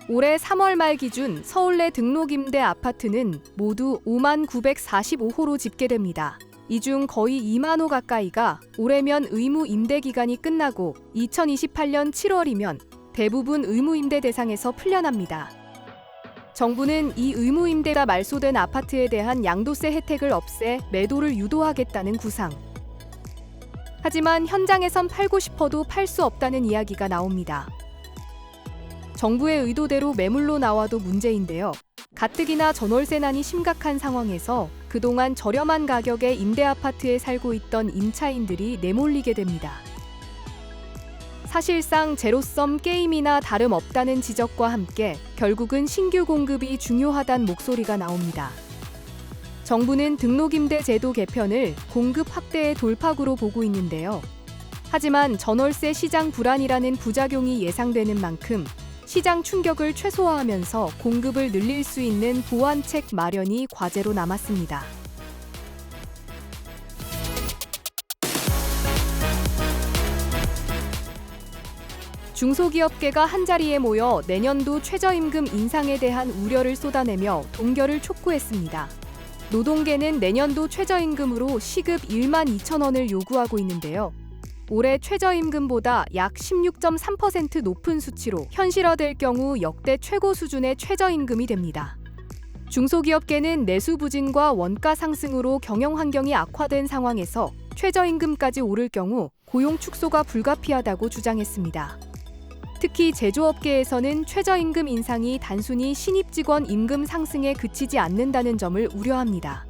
올해 3월 말 기준 서울 내 등록임대 아파트는 모두 5만 945호로 집계됩니다. 이 중 거의 2만 호 가까이가 올해면 의무 임대 기간이 끝나고 2028년 7월이면 대부분 의무 임대 대상에서 풀려납니다. 정부는 이 의무 임대가 말소된 아파트에 대한 양도세 혜택을 없애 매도를 유도하겠다는 구상. 하지만 현장에선 팔고 싶어도 팔 수 없다는 이야기가 나옵니다. 정부의 의도대로 매물로 나와도 문제인데요. 가뜩이나 전월세난이 심각한 상황에서 그동안 저렴한 가격에 임대 아파트에 살고 있던 임차인들이 내몰리게 됩니다. 사실상 제로섬 게임이나 다름없다는 지적과 함께 결국은 신규 공급이 중요하다는 목소리가 나옵니다. 정부는 등록임대 제도 개편을 공급 확대의 돌파구로 보고 있는데요. 하지만 전월세 시장 불안이라는 부작용이 예상되는 만큼 시장 충격을 최소화하면서 공급을 늘릴 수 있는 보완책 마련이 과제로 남았습니다. 중소기업계가 한자리에 모여 내년도 최저임금 인상에 대한 우려를 쏟아내며 동결을 촉구했습니다. 노동계는 내년도 최저임금으로 시급 1만 2천 원을 요구하고 있는데요. 올해 최저임금보다 약 16.3% 높은 수치로 현실화될 경우 역대 최고 수준의 최저임금이 됩니다. 중소기업계는 내수 부진과 원가 상승으로 경영 환경이 악화된 상황에서 최저임금까지 오를 경우 고용 축소가 불가피하다고 주장했습니다. 특히 제조업계에서는 최저임금 인상이 단순히 신입 직원 임금 상승에 그치지 않는다는 점을 우려합니다.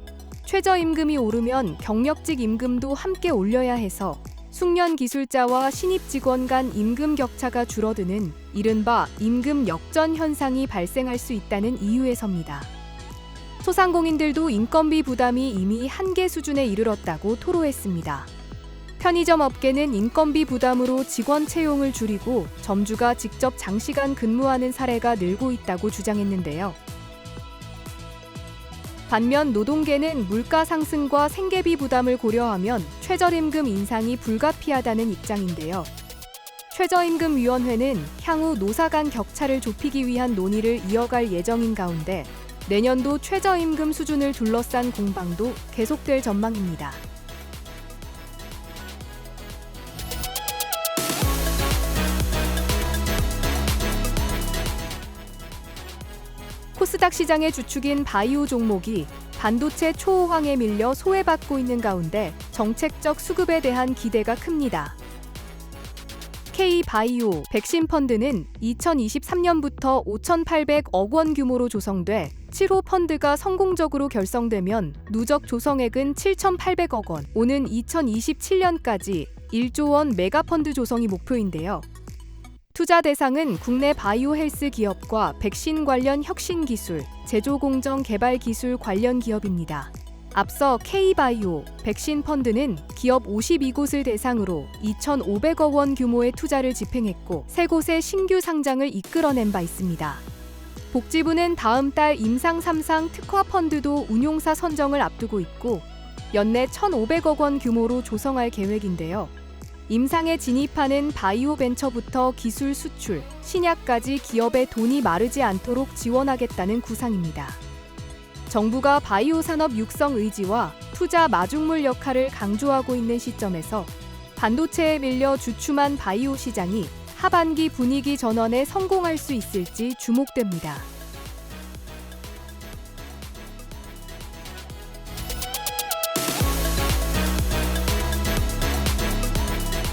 최저임금이 오르면 경력직 임금도 함께 올려야 해서 숙련 기술자와 신입 직원 간 임금 격차가 줄어드는 이른바 임금 역전 현상이 발생할 수 있다는 이유에서입니다. 소상공인들도 인건비 부담이 이미 한계 수준에 이르렀다고 토로했습니다. 편의점 업계는 인건비 부담으로 직원 채용을 줄이고 점주가 직접 장시간 근무하는 사례가 늘고 있다고 주장했는데요. 반면 노동계는 물가 상승과 생계비 부담을 고려하면 최저임금 인상이 불가피하다는 입장인데요. 최저임금위원회는 향후 노사 간 격차를 좁히기 위한 논의를 이어갈 예정인 가운데 내년도 최저임금 수준을 둘러싼 공방도 계속될 전망입니다. 코스닥 시장의 주축인 바이오 종목이 반도체 초호황에 밀려 소외받고 있는 가운데 정책적 수급에 대한 기대가 큽니다. K바이오 백신 펀드는 2023년부터 5,800억 원 규모로 조성돼 7호 펀드가 성공적으로 결성되면 누적 조성액은 7,800억 원, 오는 2027년까지 1조 원 메가펀드 조성이 목표인데요. 투자 대상은 국내 바이오 헬스 기업과 백신 관련 혁신 기술, 제조 공정 개발 기술 관련 기업입니다. 앞서 K바이오 백신 펀드는 기업 52곳을 대상으로 2,500억 원 규모의 투자를 집행했고 3곳의 신규 상장을 이끌어낸 바 있습니다. 복지부는 다음 달 임상 3상 특화 펀드도 운용사 선정을 앞두고 있고 연내 1,500억 원 규모로 조성할 계획인데요. 임상에 진입하는 바이오 벤처부터 기술 수출, 신약까지 기업의 돈이 마르지 않도록 지원하겠다는 구상입니다. 정부가 바이오 산업 육성 의지와 투자 마중물 역할을 강조하고 있는 시점에서 반도체에 밀려 주춤한 바이오 시장이 하반기 분위기 전환에 성공할 수 있을지 주목됩니다.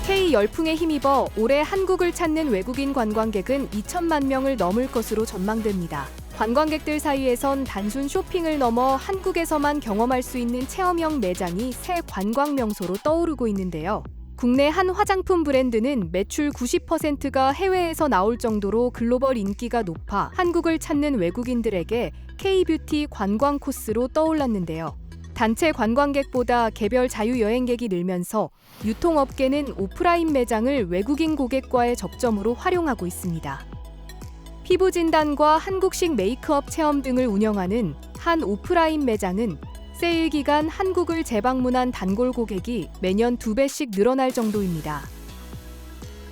K 열풍에 힘입어 올해 한국을 찾는 외국인 관광객은 2천만 명을 넘을 것으로 전망됩니다. 관광객들 사이에선 단순 쇼핑을 넘어 한국에서만 경험할 수 있는 체험형 매장이 새 관광 명소로 떠오르고 있는데요. 국내 한 화장품 브랜드는 매출 90%가 해외에서 나올 정도로 글로벌 인기가 높아 한국을 찾는 외국인들에게 K뷰티 관광 코스로 떠올랐는데요. 단체 관광객보다 개별 자유여행객이 늘면서 유통업계는 오프라인 매장을 외국인 고객과의 접점으로 활용하고 있습니다. 피부 진단과 한국식 메이크업 체험 등을 운영하는 한 오프라인 매장은 세일 기간 한국을 재방문한 단골 고객이 매년 2배씩 늘어날 정도입니다.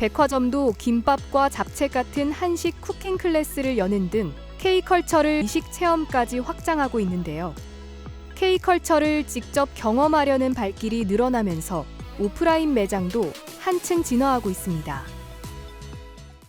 백화점도 김밥과 잡채 같은 한식 쿠킹 클래스를 여는 등 K컬처를 이식 체험까지 확장하고 있는데요. K컬처를 직접 경험하려는 발길이 늘어나면서 오프라인 매장도 한층 진화하고 있습니다.